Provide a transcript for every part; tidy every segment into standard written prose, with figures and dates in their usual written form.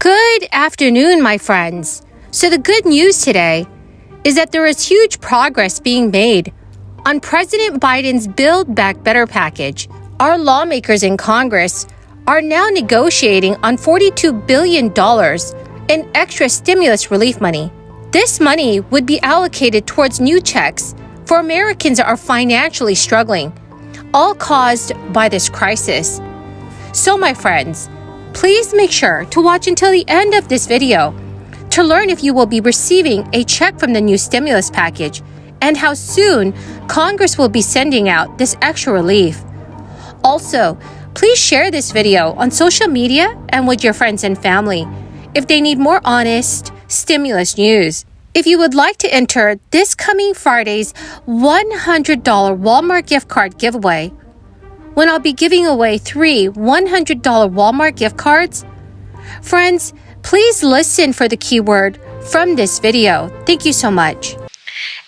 Good afternoon, my friends. So the good news today is that there is huge progress being made on President Biden's Build Back Better package. Our lawmakers in Congress are now negotiating on $42 billion in extra stimulus relief money. This money would be allocated towards new checks for Americans that are financially struggling, all caused by this crisis. So, my friends, please make sure to watch until the end of this video to learn if you will be receiving a check from the new stimulus package and how soon Congress will be sending out this extra relief. Also, please share this video on social media and with your friends and family if they need more honest stimulus news. If you would like to enter this coming Friday's $100 Walmart gift card giveaway, when I'll be giving away 3 $100 Walmart gift cards, friends, please listen for the keyword from this video. Thank you so much.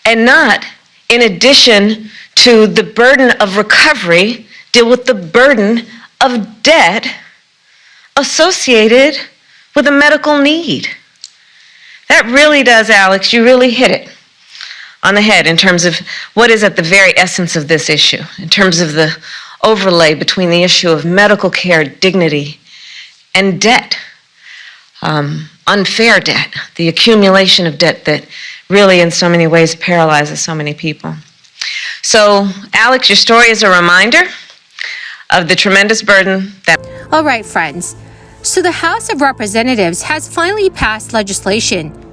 And not, in addition to the burden of recovery, deal with the burden of debt associated with a medical need. That really does, Alex, you really hit it on the head in terms of what is at the very essence of this issue, in terms of the overlay between the issue of medical care, dignity, and debt, unfair debt, the accumulation of debt that really in so many ways paralyzes so many people. So, Alex, your story is a reminder of the tremendous burden that... All right, friends. So the House of Representatives has finally passed legislation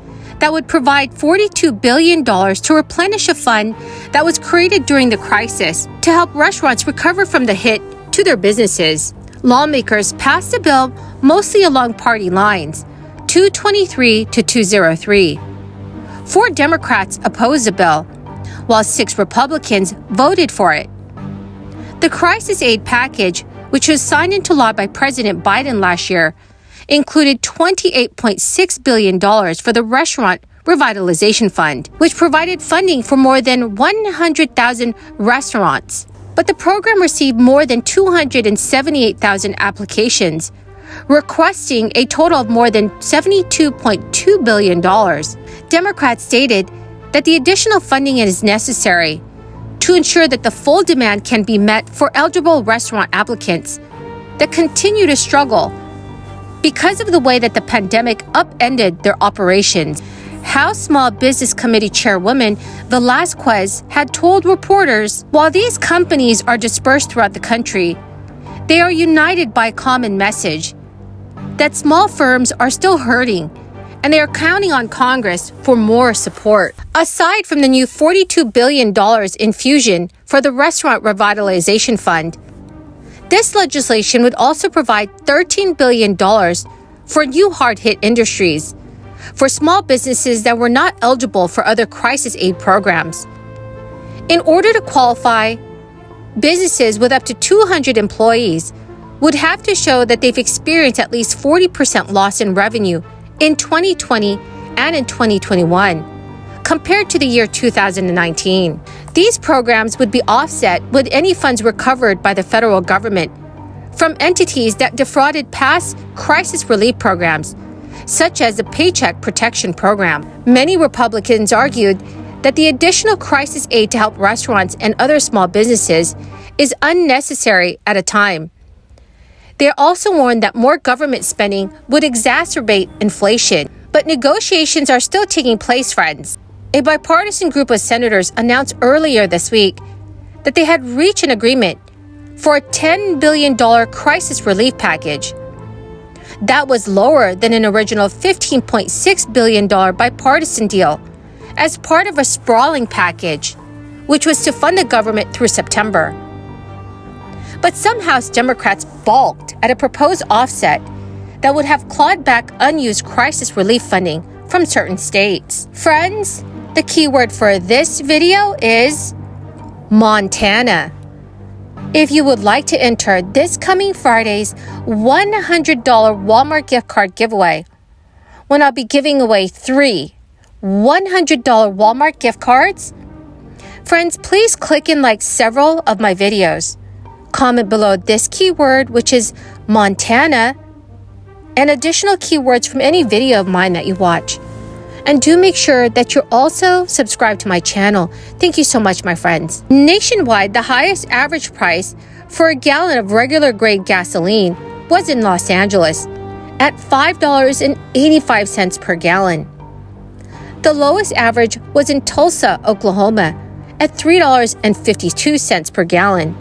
that would provide $42 billion to replenish a fund that was created during the crisis to help restaurants recover from the hit to their businesses. Lawmakers passed the bill mostly along party lines, 223 to 203. 4 Democrats opposed the bill, while 6 Republicans voted for it. The crisis aid package, which was signed into law by President Biden last year, included $28.6 billion for the Restaurant Revitalization Fund, which provided funding for more than 100,000 restaurants. But the program received more than 278,000 applications, requesting a total of more than $72.2 billion. Democrats stated that the additional funding is necessary to ensure that the full demand can be met for eligible restaurant applicants that continue to struggle because of the way that the pandemic upended their operations. House Small Business Committee Chairwoman Velasquez had told reporters, while these companies are dispersed throughout the country, they are united by a common message that small firms are still hurting and they are counting on Congress for more support. Aside from the new $42 billion infusion for the Restaurant Revitalization Fund, this legislation would also provide $13 billion for new hard-hit industries, for small businesses that were not eligible for other crisis aid programs. In order to qualify, businesses with up to 200 employees would have to show that they've experienced at least 40% loss in revenue in 2020 and in 2021, compared to the year 2019. These programs would be offset with any funds recovered by the federal government from entities that defrauded past crisis relief programs, such as the Paycheck Protection Program. Many Republicans argued that the additional crisis aid to help restaurants and other small businesses is unnecessary at a time. They also warned that more government spending would exacerbate inflation. But negotiations are still taking place, friends. A bipartisan group of senators announced earlier this week that they had reached an agreement for a $10 billion crisis relief package. That was lower than an original $15.6 billion bipartisan deal as part of a sprawling package, which was to fund the government through September. But some House Democrats balked at a proposed offset that would have clawed back unused crisis relief funding from certain states. Friends, the keyword for this video is Montana. If you would like to enter this coming Friday's $100 Walmart gift card giveaway, when I'll be giving away 3 $100 Walmart gift cards, friends, please click and like several of my videos. Comment below this keyword, which is Montana, and additional keywords from any video of mine that you watch. And do make sure that you're also subscribed to my channel. Thank you so much, my friends. Nationwide, the highest average price for a gallon of regular grade gasoline was in Los Angeles at $5.85 per gallon. The lowest average was in Tulsa, Oklahoma at $3.52 per gallon.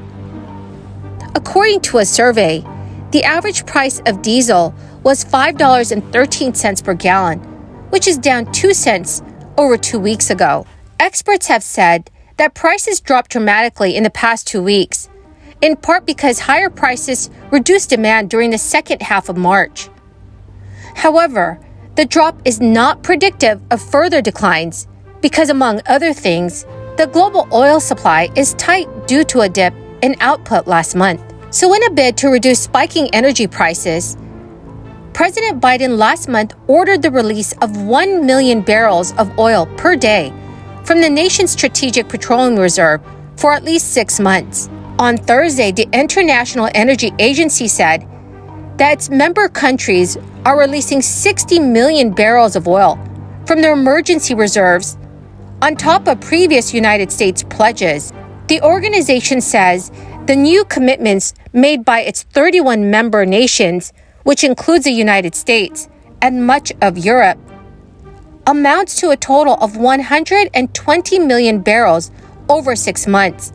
According to a survey, the average price of diesel was $5.13 per gallon, which is down 2 cents over 2 weeks ago. Experts have said that prices dropped dramatically in the past 2 weeks, in part because higher prices reduced demand during the second half of March. However, the drop is not predictive of further declines because, among other things, the global oil supply is tight due to a dip in output last month. So in a bid to reduce spiking energy prices, President Biden last month ordered the release of 1 million barrels of oil per day from the nation's strategic petroleum reserve for at least 6 months. On Thursday, the International Energy Agency said that its member countries are releasing 60 million barrels of oil from their emergency reserves on top of previous United States pledges. The organization says the new commitments made by its 31 member nations, which includes the United States and much of Europe, amounts to a total of 120 million barrels over 6 months,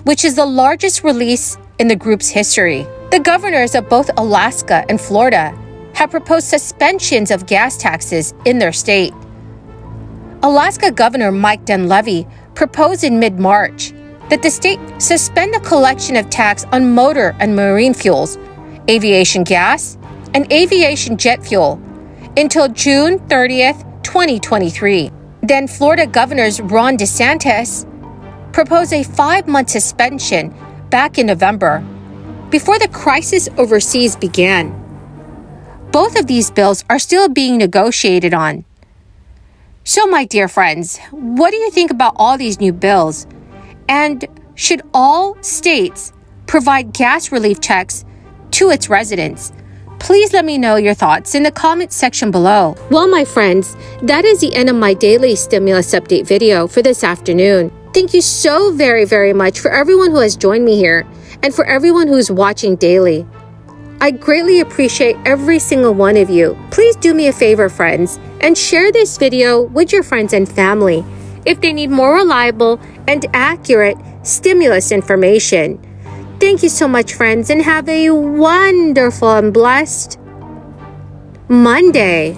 which is the largest release in the group's history. The governors of both Alaska and Florida have proposed suspensions of gas taxes in their state. Alaska Governor Mike Dunleavy proposed in mid-March that the state suspend the collection of tax on motor and marine fuels, aviation gas, and aviation jet fuel until June 30th, 2023. Then Florida Governor Ron DeSantis proposed a 5-month suspension back in November, before the crisis overseas began. Both of these bills are still being negotiated on. So, my dear friends, what do you think about all these new bills? And should all states provide gas relief checks to its residents? Please let me know your thoughts in the comment section below. Well, my friends, that is the end of my daily stimulus update video for this afternoon. Thank you so very much for everyone who has joined me here and for everyone who's watching daily. I greatly appreciate every single one of you. Please do me a favor, friends, and share this video with your friends and family if they need more reliable and accurate stimulus information. Thank you so much, friends, and have a wonderful and blessed Monday.